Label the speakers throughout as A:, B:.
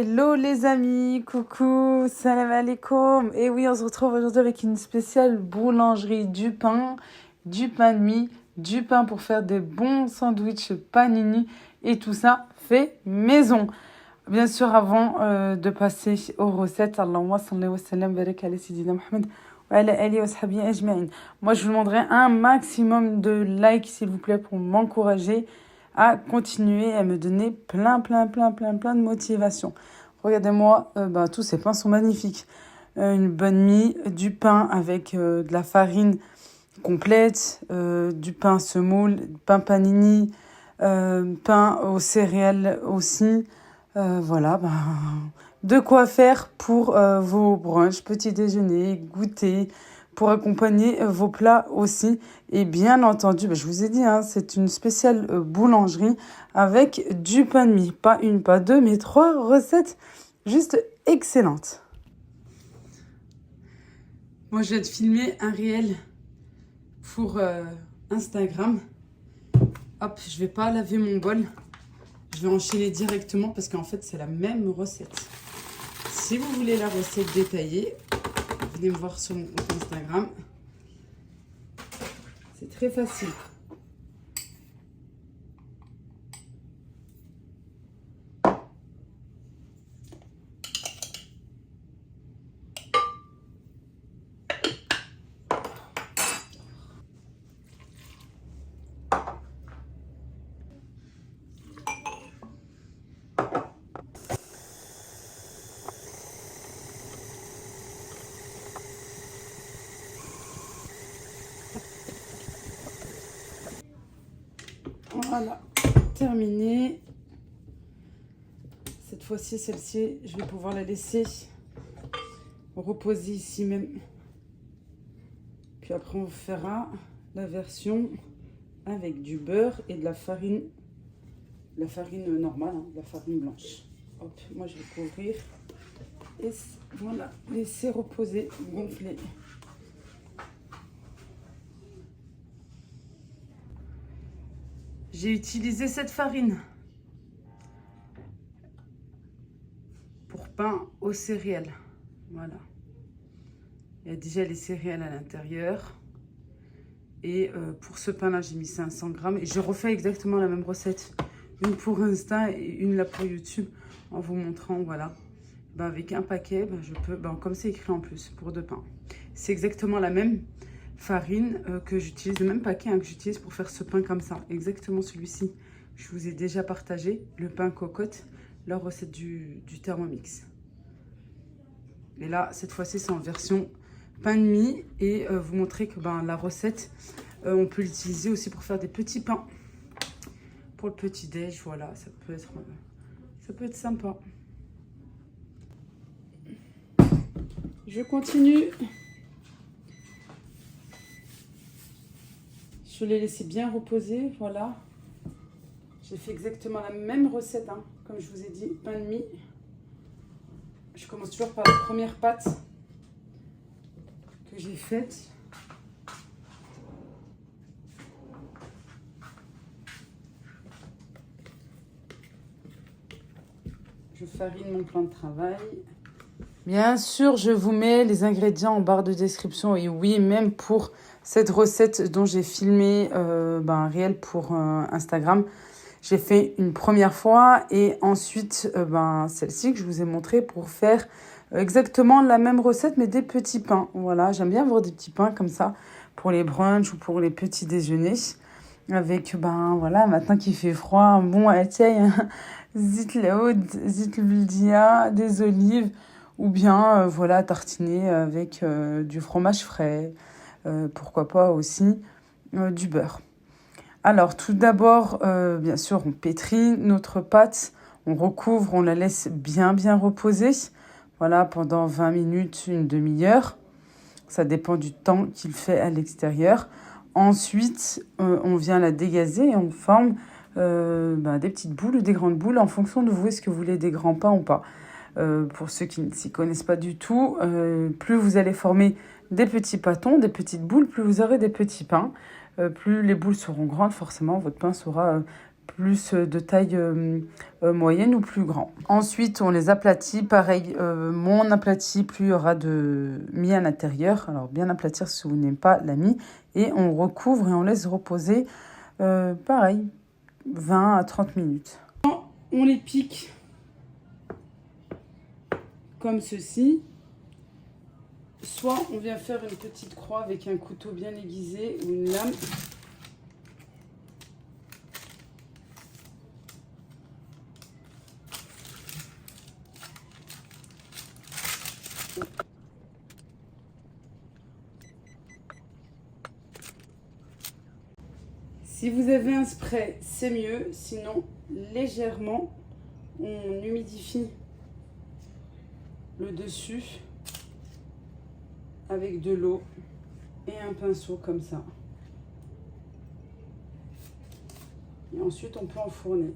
A: Hello les amis, coucou, salam alaikum. Et oui, on se retrouve aujourd'hui avec une spéciale boulangerie, du pain de mie, du pain pour faire des bons sandwichs panini et tout ça fait maison. Bien sûr, avant de passer aux recettes, Allahumma salli wa sallam barik ala sayyidina Muhammad wa ala alihi wa sahbihi ajma'in. Moi, je vous demanderai un maximum de likes, s'il vous plaît, pour m'encourager à continuer à me donner plein de motivation. Regardez-moi, tous ces pains sont magnifiques. Une bonne mie, du pain avec de la farine complète, du pain semoule, pain panini, pain aux céréales aussi. Voilà, de quoi faire pour vos brunchs, petit déjeuner, goûter, pour accompagner vos plats aussi. Et bien entendu, je vous ai dit, c'est une spéciale boulangerie avec du pain de mie. Pas une, pas deux, mais 3 recettes juste excellentes. Moi, je vais te filmer un réel pour Instagram. Hop, je vais pas laver mon bol. Je vais enchaîner directement parce qu'en fait, c'est la même recette. Si vous voulez la recette détaillée, venez me voir sur mon compte Instagram. C'est très facile. Voilà, terminé. Cette fois-ci, celle-ci, je vais pouvoir la laisser reposer ici même. Puis après, on fera la version avec du beurre et de la farine normale, de la farine blanche. Hop, moi, je vais couvrir et voilà, laisser reposer, gonfler. J'ai utilisé cette farine pour pain aux céréales. Voilà. Il y a déjà les céréales à l'intérieur. Et pour ce pain-là, j'ai mis 500 grammes. Et je refais exactement la même recette. Une pour Insta et une là pour YouTube. En vous montrant, voilà. Avec un paquet, je peux, comme c'est écrit en plus, pour 2 pains. C'est exactement la même farine que j'utilise, le même paquet que j'utilise pour faire ce pain comme ça. Exactement celui-ci. Je vous ai déjà partagé le pain cocotte, la recette du Thermomix. Et là, cette fois-ci, c'est en version pain de mie. Et vous montrer que la recette, on peut l'utiliser aussi pour faire des petits pains. Pour le petit-déj, voilà, ça peut être sympa. Je continue. Je l'ai laissé bien reposer, voilà. J'ai fait exactement la même recette, comme je vous ai dit, pain de mie. Je commence toujours par la première pâte que j'ai faite. Je farine mon plan de travail. Bien sûr, je vous mets les ingrédients en barre de description. Et oui, même pour cette recette dont j'ai filmé un réel pour Instagram, j'ai fait une première fois. Et ensuite, celle-ci que je vous ai montrée pour faire exactement la même recette, mais des petits pains. Voilà, j'aime bien avoir des petits pains comme ça pour les brunchs ou pour les petits déjeuners. Avec, voilà, maintenant qu'il fait froid, un bon atay, zit laoud, zit l'buldia, des olives. Ou bien, voilà, tartiner avec du fromage frais. Pourquoi pas aussi du beurre. Alors, tout d'abord, bien sûr, on pétrit notre pâte. On recouvre, on la laisse bien reposer. Voilà, pendant 20 minutes, une demi-heure. Ça dépend du temps qu'il fait à l'extérieur. Ensuite, on vient la dégazer et on forme des petites boules ou des grandes boules en fonction de vous. Est-ce que vous voulez des grands pains ou pas? Pour ceux qui ne s'y connaissent pas du tout, plus vous allez former des petits pâtons, des petites boules, plus vous aurez des petits pains. Plus les boules seront grandes, forcément, votre pain sera plus de taille moyenne ou plus grand. Ensuite, on les aplatit. Pareil, moins on aplatit, plus il y aura de mie à l'intérieur. Alors, bien aplatir si vous n'aimez pas la mie. Et on recouvre et on laisse reposer, pareil, 20 à 30 minutes. On les pique comme ceci. Soit on vient faire une petite croix avec un couteau bien aiguisé ou une lame. Si vous avez un spray, c'est mieux. Sinon, légèrement, on humidifie le dessus avec de l'eau et un pinceau comme ça. Et ensuite, on peut enfourner.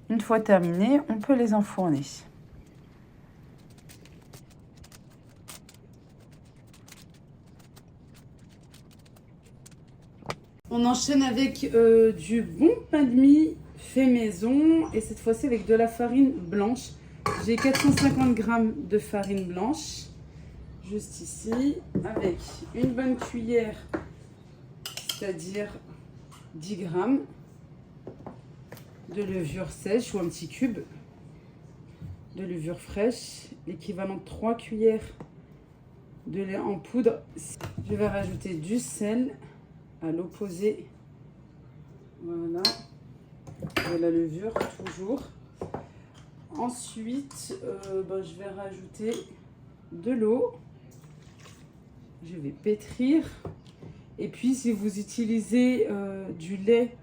A: Une fois terminé, on peut les enfourner. On enchaîne avec du bon pain de mie fait maison et cette fois-ci avec de la farine blanche. J'ai 450 g de farine blanche, juste ici, avec une bonne cuillère, c'est-à-dire 10 g de levure sèche ou un petit cube de levure fraîche, l'équivalent de 3 cuillères de lait en poudre. Je vais rajouter du sel à l'opposé, voilà, de la levure toujours. Ensuite, je vais rajouter de l'eau, je vais pétrir. Et puis si vous utilisez du lait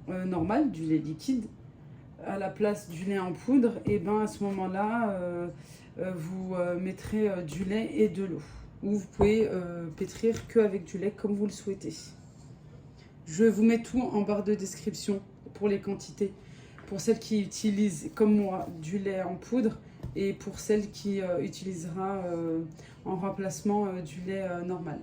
A: normal, du lait liquide, à la place du lait en poudre, et ben à ce moment-là, vous mettrez du lait et de l'eau. Ou vous pouvez pétrir qu'avec du lait comme vous le souhaitez. Je vous mets tout en barre de description pour les quantités. Pour celles qui utilisent, comme moi, du lait en poudre et pour celles qui utilisera en remplacement du lait normal.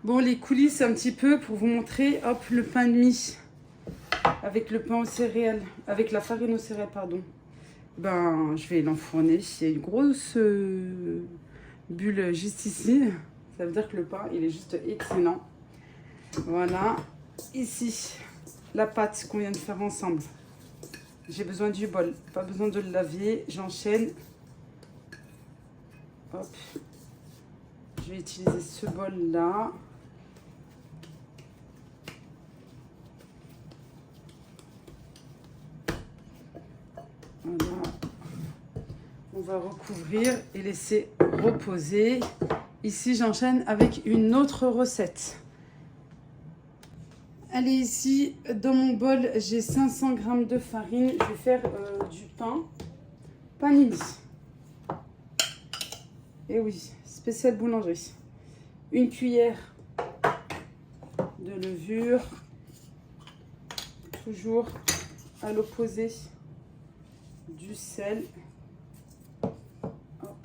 A: Bon, les coulisses un petit peu pour vous montrer, hop, le pain de mie avec le pain aux céréales, avec la farine aux céréales, pardon. Ben, je vais l'enfourner. Il y a une grosse bulle juste ici. Ça veut dire que le pain, il est juste excellent. Voilà. Ici, la pâte qu'on vient de faire ensemble. J'ai besoin du bol. Pas besoin de le laver. J'enchaîne. Hop. Je vais utiliser ce bol-là. Voilà. On va recouvrir et laisser reposer. Ici, j'enchaîne avec une autre recette. Allez, ici, dans mon bol, j'ai 500 g de farine. Je vais faire du pain panini. Et oui, spécial boulangerie. Une cuillère de levure. Toujours à l'opposé du sel. Hop.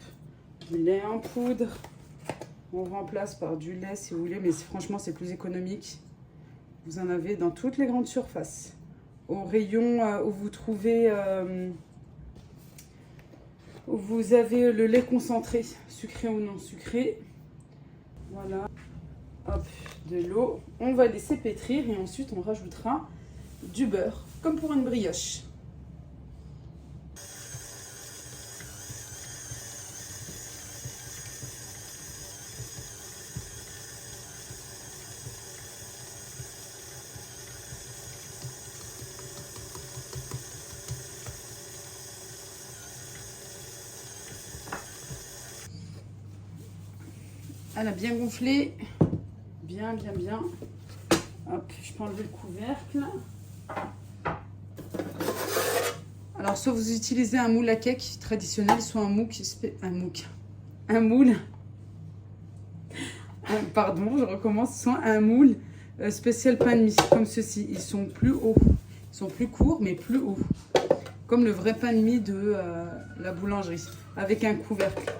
A: Du lait en poudre. On remplace par du lait si vous voulez, mais franchement, c'est plus économique. Vous en avez dans toutes les grandes surfaces. Au rayon où vous trouvez, où vous avez le lait concentré, sucré ou non sucré. Voilà. Hop, de l'eau. On va laisser pétrir et ensuite on rajoutera du beurre, comme pour une brioche. Elle a bien gonflé, bien. Hop, je peux enlever le couvercle. Alors, soit vous utilisez un moule à cake traditionnel, soit un moule. Pardon, je recommence. Soit un moule spécial pain de mie, comme ceci. Ils sont plus hauts. Ils sont plus courts, mais plus hauts. Comme le vrai pain de mie de la boulangerie. Avec un couvercle.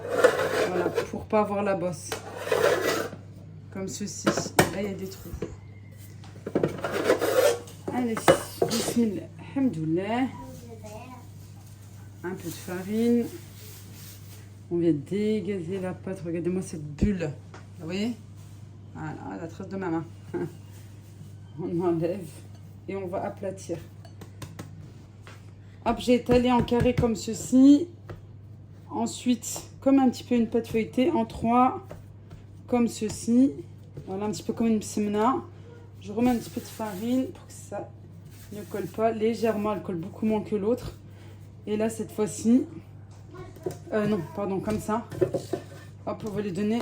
A: Voilà, pour pas avoir la bosse. Comme ceci. Et là, il y a des trous. Allez, bismillah, alhamdoulilah. Un peu de farine. On vient dégazer la pâte. Regardez-moi cette bulle. Vous voyez? Voilà, la trace de ma main. On enlève et on va aplatir. Hop, j'ai étalé en carré comme ceci. Ensuite, comme un petit peu une pâte feuilletée, en 3, comme ceci. Voilà, un petit peu comme une semna. Je remets un petit peu de farine pour que ça ne colle pas. Légèrement, elle colle beaucoup moins que l'autre. Et là, cette fois-ci... non, pardon, comme ça. Hop, on va lui donner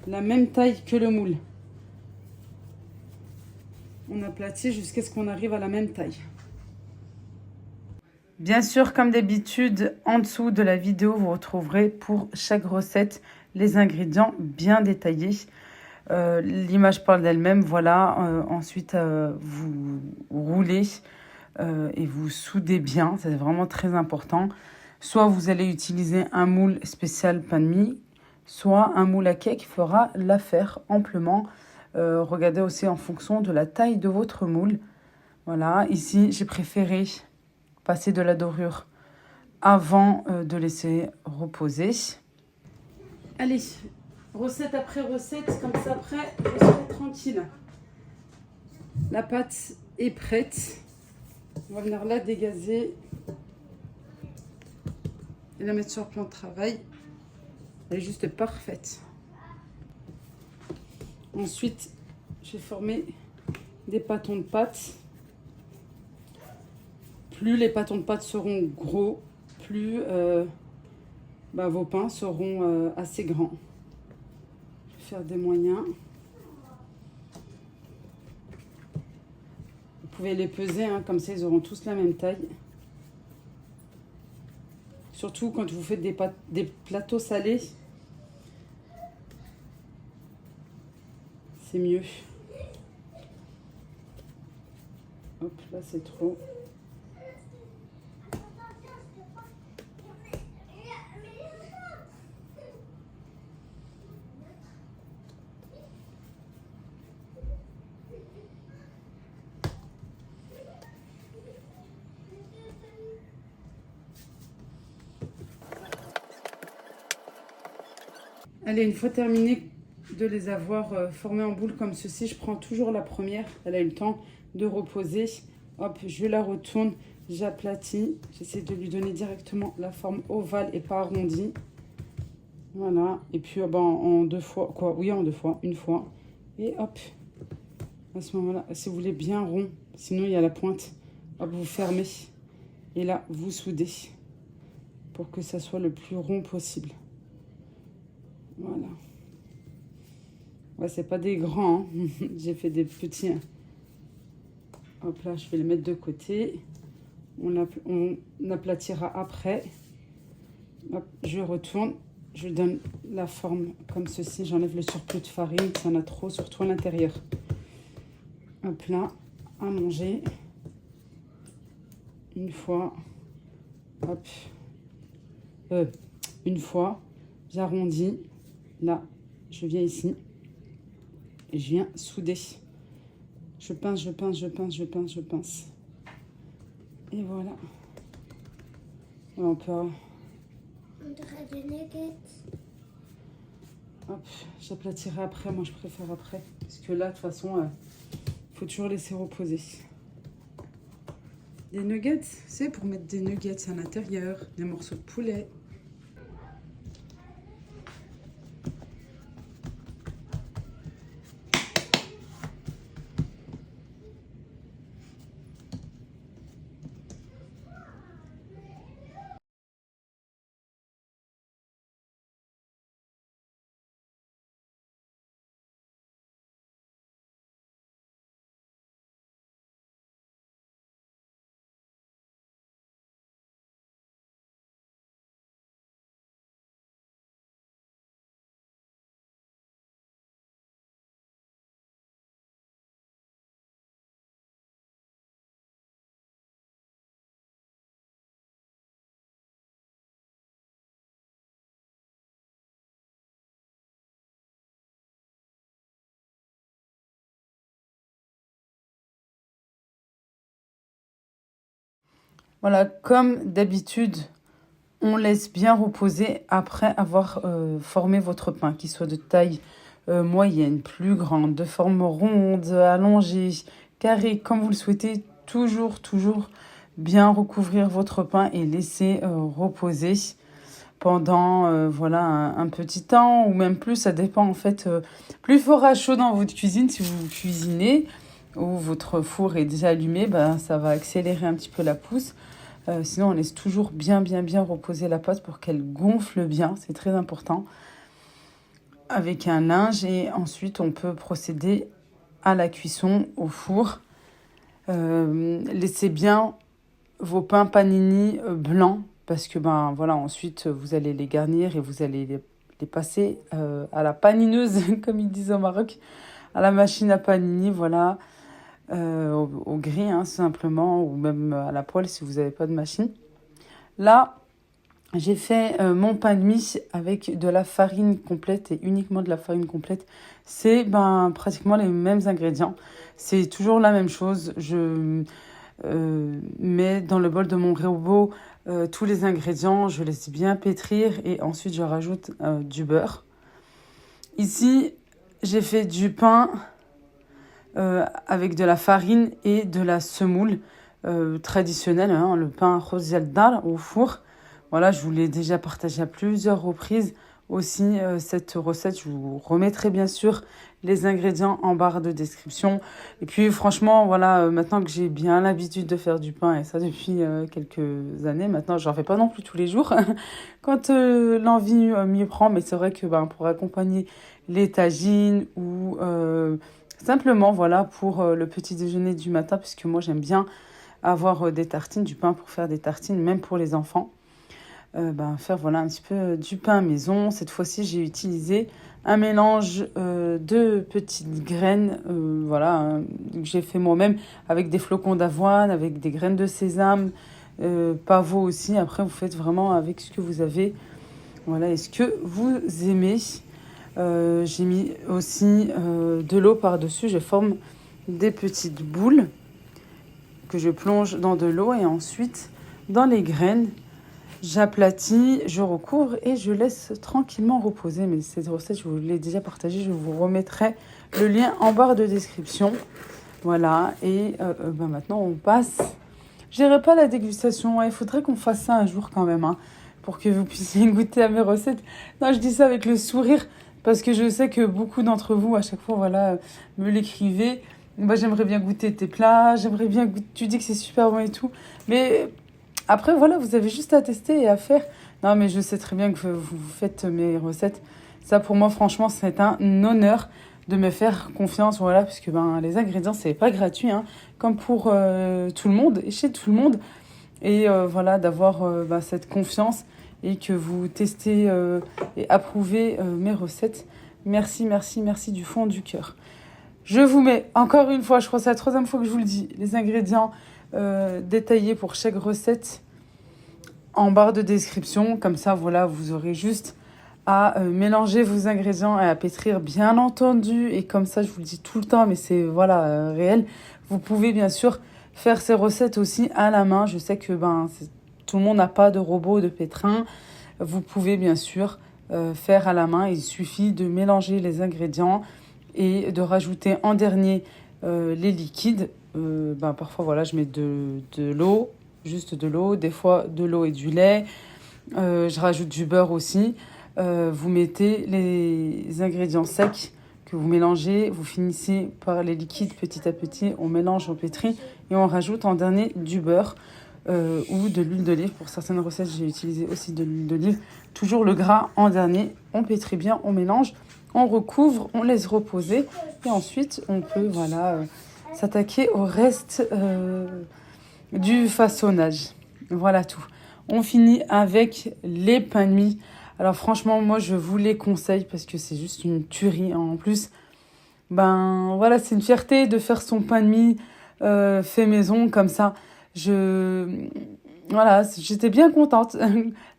A: la même taille que le moule. On aplatit jusqu'à ce qu'on arrive à la même taille. Bien sûr, comme d'habitude, en dessous de la vidéo, vous retrouverez pour chaque recette les ingrédients bien détaillés. L'image parle d'elle-même, voilà. Ensuite, vous roulez et vous soudez bien, c'est vraiment très important. Soit vous allez utiliser un moule spécial pain de mie, soit un moule à cake fera l'affaire amplement. Regardez aussi en fonction de la taille de votre moule. Voilà, ici j'ai préféré passer de la dorure avant de laisser reposer. Allez, recette après recette, comme ça après je serai tranquille. La pâte est prête. On va venir la dégazer et la mettre sur le plan de travail. Elle est juste parfaite. Ensuite, je vais former des pâtons de pâte. Plus les pâtons de pâte seront gros, plus vos pains seront assez grands. Je vais faire des moyens. Vous pouvez les peser, hein, comme ça ils auront tous la même taille. Surtout quand vous faites des plateaux salés. C'est mieux. Hop, là c'est trop. Allez, une fois terminé de les avoir formés en boule comme ceci, je prends toujours la première. Elle a eu le temps de reposer. Hop, je la retourne, j'aplatis. J'essaie de lui donner directement la forme ovale et pas arrondie. Voilà. Et puis en 2 fois, quoi? Oui, en 2 fois. Une fois. Et hop. À ce moment-là, si vous voulez bien rond, sinon il y a la pointe. Hop, vous fermez. Et là, vous soudez. Pour que ça soit le plus rond possible. Voilà. Ouais, c'est pas des grands, hein. J'ai fait des petits. Hop là, je vais les mettre de côté. On aplatira après. Hop, je retourne. Je donne la forme comme ceci. J'enlève le surplus de farine, ça en a trop, surtout à l'intérieur. Hop là, à manger. Une fois. Hop. Une fois. J'arrondis. Là, je viens ici. Et je viens souder. Je pince, je pince, je pince, je pince, je pince. Et voilà. Voilà, on peut...
B: On dirait des nuggets.
A: Hop, j'aplatirai après. Moi, je préfère après. Parce que là, de toute façon, faut toujours laisser reposer. Des nuggets, c'est pour mettre des nuggets à l'intérieur. Des morceaux de poulet. Voilà, comme d'habitude, on laisse bien reposer après avoir formé votre pain, qu'il soit de taille moyenne, plus grande, de forme ronde, allongée, carré, comme vous le souhaitez. Toujours bien recouvrir votre pain et laisser reposer pendant voilà un petit temps ou même plus. Ça dépend en fait. Plus il fera chaud dans votre cuisine si vous cuisinez ou votre four est déjà allumé, ça va accélérer un petit peu la pousse. Sinon, on laisse toujours bien reposer la pâte pour qu'elle gonfle bien. C'est très important. Avec un linge et ensuite, on peut procéder à la cuisson au four. Laissez bien vos pains panini blancs parce que voilà, ensuite, vous allez les garnir et vous allez les passer à la panineuse, comme ils disent au Maroc, à la machine à panini, voilà. Au gril simplement ou même à la poêle si vous n'avez pas de machine. Là, j'ai fait mon pain de mie avec de la farine complète et uniquement de la farine complète. C'est pratiquement les mêmes ingrédients. C'est toujours la même chose. Je mets dans le bol de mon robot tous les ingrédients. Je laisse bien pétrir et ensuite je rajoute du beurre. Ici, j'ai fait du pain avec de la farine et de la semoule traditionnelle, le pain rosial dal au four. Voilà, je vous l'ai déjà partagé à plusieurs reprises. Aussi, cette recette, je vous remettrai bien sûr les ingrédients en barre de description. Et puis franchement, voilà, maintenant que j'ai bien l'habitude de faire du pain, et ça depuis quelques années, maintenant j'en fais pas non plus tous les jours, quand l'envie m'y prend, mais c'est vrai que pour accompagner les tagines ou simplement voilà pour le petit déjeuner du matin, puisque moi j'aime bien avoir des tartines, du pain pour faire des tartines, même pour les enfants. Faire voilà un petit peu du pain maison. Cette fois-ci, j'ai utilisé un mélange de petites graines, que j'ai fait moi-même avec des flocons d'avoine, avec des graines de sésame, pavot aussi. Après, vous faites vraiment avec ce que vous avez, voilà, et ce que vous aimez. J'ai mis aussi de l'eau par-dessus. Je forme des petites boules que je plonge dans de l'eau et ensuite dans les graines. J'aplatis, je recouvre et je laisse tranquillement reposer. Mais cette recette, je vous l'ai déjà partagée. Je vous remettrai le lien en barre de description. Voilà. Et maintenant, on passe. Je dirais pas la dégustation. Il faudrait qu'on fasse ça un jour quand même, pour que vous puissiez goûter à mes recettes. Non, je dis ça avec le sourire parce que je sais que beaucoup d'entre vous, à chaque fois, voilà, me l'écrivez. J'aimerais bien goûter tes plats. J'aimerais bien goûter. Tu dis que c'est super bon et tout. Mais après, voilà, vous avez juste à tester et à faire. Non, mais je sais très bien que vous faites mes recettes. Ça, pour moi, franchement, c'est un honneur de me faire confiance. Voilà, puisque les ingrédients, c'est pas gratuit, comme pour tout le monde et chez tout le monde. Et voilà, d'avoir cette confiance et que vous testez et approuvez mes recettes. Merci du fond du cœur. Je vous mets, encore une fois, je crois que c'est la troisième fois que je vous le dis, les ingrédients détaillés pour chaque recette en barre de description. Comme ça, voilà, vous aurez juste à mélanger vos ingrédients et à pétrir, bien entendu. Et comme ça, je vous le dis tout le temps, mais c'est voilà réel. Vous pouvez bien sûr faire ces recettes aussi à la main. Je sais que tout le monde n'a pas de robot de pétrin. Vous pouvez bien sûr faire à la main. Il suffit de mélanger les ingrédients et de rajouter en dernier les liquides. Parfois, voilà, je mets de l'eau, juste de l'eau, des fois de l'eau et du lait. Je rajoute du beurre aussi. Vous mettez les ingrédients secs que vous mélangez. Vous finissez par les liquides petit à petit. On mélange, on pétrit et on rajoute en dernier du beurre ou de l'huile d'olive. Pour certaines recettes, j'ai utilisé aussi de l'huile d'olive. Toujours le gras en dernier. On pétrit bien, on mélange. On recouvre, on laisse reposer et ensuite on peut s'attaquer au reste du façonnage. Voilà tout. On finit avec les pains de mie. Alors franchement, moi je vous les conseille parce que c'est juste une tuerie. En plus, c'est une fierté de faire son pain de mie fait maison comme ça. J'étais bien contente.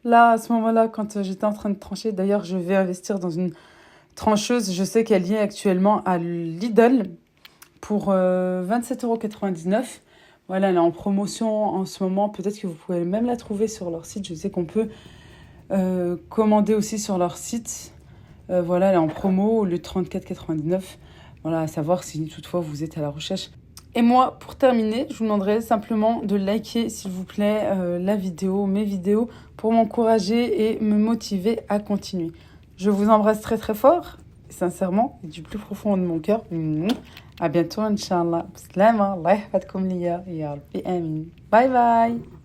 A: Là, à ce moment-là, quand j'étais en train de trancher, d'ailleurs, je vais investir dans une trancheuse, je sais qu'elle y est actuellement à Lidl pour 27,99 €. Voilà, elle est en promotion en ce moment. Peut-être que vous pouvez même la trouver sur leur site. Je sais qu'on peut commander aussi sur leur site. Voilà, elle est en promo, au lieu de 34,99. Voilà, à savoir si toutefois vous êtes à la recherche. Et moi, pour terminer, je vous demanderai simplement de liker, s'il vous plaît, la vidéo, mes vidéos, pour m'encourager et me motiver à continuer. Je vous embrasse très très fort, sincèrement, et du plus profond de mon cœur. À bientôt, Inch'Allah. Bislama, Allah yahfadkoum liya, ya Rabbi, amin. Bye bye.